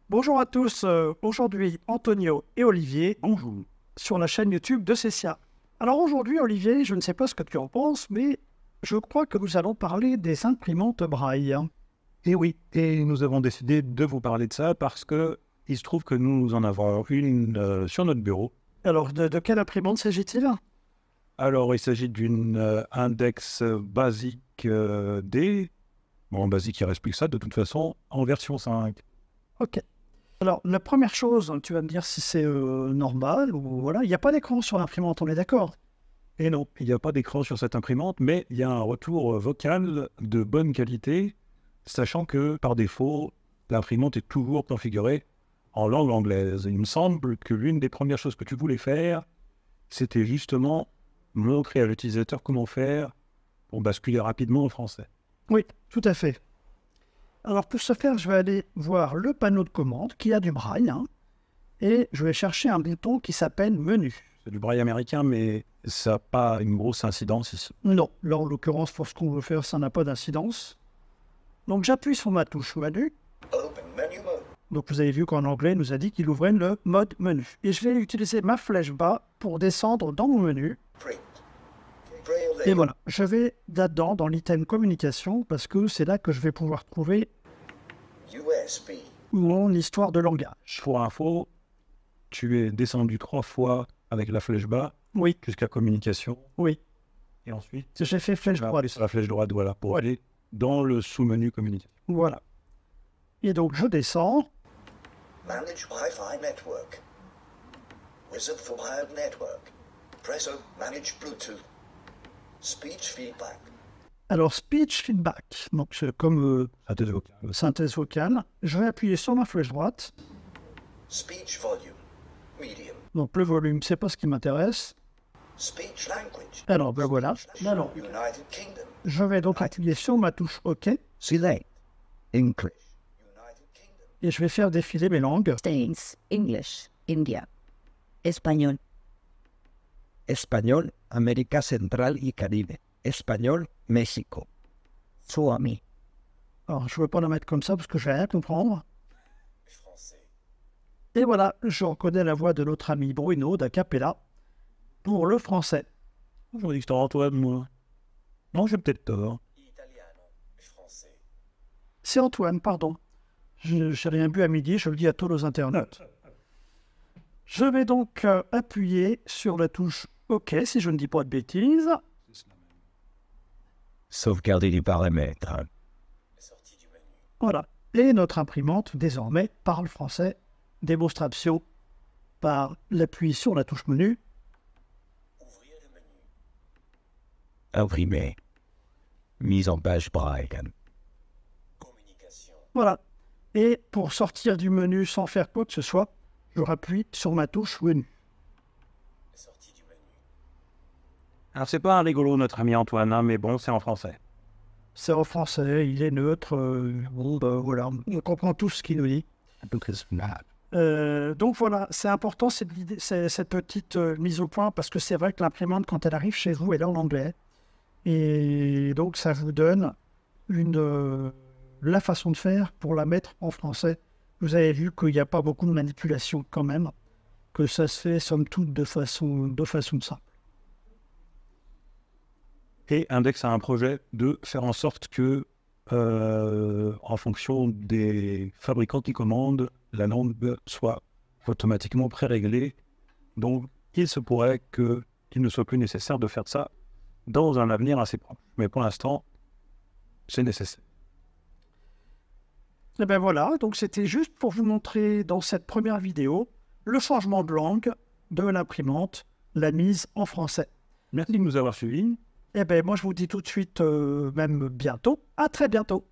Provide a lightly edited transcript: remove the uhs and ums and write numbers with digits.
Bonjour à tous, aujourd'hui Antonio et Olivier Bonjour. sur la chaîne YouTube de Cessia. Alors aujourd'hui Olivier, je ne sais pas ce que tu en penses, mais je crois que nous allons parler des imprimantes Braille. Et oui, et nous avons décidé de vous parler de ça parce que il se trouve que nous en avons une sur notre bureau. Alors de quelle imprimante s'agit-il? Alors, il s'agit d'une index basique D. Bon, basique, il reste plus que ça de toute façon, en version 5. Ok. Alors la première chose, tu vas me dire si c'est normal ou voilà, il n'y a pas d'écran sur l'imprimante, on est d'accord? Et non, il n'y a pas d'écran sur cette imprimante, mais il y a un retour vocal de bonne qualité, sachant que par défaut, l'imprimante est toujours configurée en langue anglaise. Il me semble que l'une des premières choses que tu voulais faire, c'était justement montrer à l'utilisateur comment faire pour basculer rapidement en français. Oui, tout à fait. Alors pour ce faire, je vais aller voir le panneau de commande qui a du braille, hein, et je vais chercher un bouton qui s'appelle menu. C'est du braille américain, mais ça n'a pas une grosse incidence ici. Non, là en l'occurrence pour ce qu'on veut faire, ça n'a pas d'incidence. Donc j'appuie sur ma touche menu. Open menu mode. Donc vous avez vu qu'en anglais, il nous a dit qu'il ouvrait le mode menu. Et je vais utiliser ma flèche bas pour descendre dans mon menu. Print. Braille Et layout. voilà, je vais là-dedans dans l'item communication parce que c'est là que je vais pouvoir trouver USB. mon histoire de langage. Pour info, tu es descendu 3 fois avec la flèche bas Oui, jusqu'à communication. oui, Et ensuite, j'ai fait flèche tu vas droite. appuyer sur la flèche droite, voilà, pour aller dans le sous-menu communication. Voilà. Et donc je descends. Manage Wi-Fi network. Wizard for Wired network. Presso manage Bluetooth. Speech feedback. Alors speech feedback, donc c'est comme Synthèse vocale. synthèse vocale. Je vais appuyer sur ma flèche droite. Speech volume. Medium. Donc le volume, c'est pas ce qui m'intéresse. Speech language. Alors ben voilà. Alors, United Kingdom. je vais donc appuyer sur ma touche OK Select English. United Kingdom. et je vais faire défiler mes langues. States, English, India, Español, Español, América Central y Caribe. Español, México. Suomi, Alors je ne veux pas la mettre comme ça parce que je vais rien comprendre. Français. Et voilà, je reconnais la voix de notre ami Bruno d'Acapella pour le français. Je me dis que c'est Antoine, moi. Non, j'ai peut-être tort. Italiano. Français. C'est Antoine, pardon. Je n'ai rien bu à midi, je le dis à tous nos internautes. Je vais donc appuyer sur la touche OK si je ne dis pas de bêtises. Sauvegarder les paramètres. Sortie du menu. Voilà. Et notre imprimante, désormais, parle français. Démonstration par l'appui sur la touche menu. Ouvrir le menu. Imprimer. Mise en page braille. Communication. Voilà. Et pour sortir du menu sans faire quoi que ce soit, je rappuie sur ma touche menu. Sortie du menu. Alors, c'est pas un rigolo, notre ami Antoine, hein, mais bon, c'est en français. C'est en français, il est neutre. Bon, ben, voilà, on comprend tout ce qu'il nous dit. Donc voilà, c'est important cette petite mise au point parce que c'est vrai que l'imprimante, quand elle arrive chez vous, elle est en anglais. Et donc ça vous donne la façon de faire pour la mettre en français. Vous avez vu qu'il n'y a pas beaucoup de manipulation quand même, que ça se fait somme toute de façon simple. Et Index a un projet de faire en sorte que, en fonction des fabricants qui commandent, la langue soit automatiquement pré-réglée. Donc, il se pourrait qu'il ne soit plus nécessaire de faire ça dans un avenir assez proche. Mais pour l'instant, c'est nécessaire. Et bien voilà, donc c'était juste pour vous montrer dans cette première vidéo le changement de langue de l'imprimante, la mise en français. Merci de nous avoir suivis. Et bien moi je vous dis tout de suite, même bientôt, à très bientôt.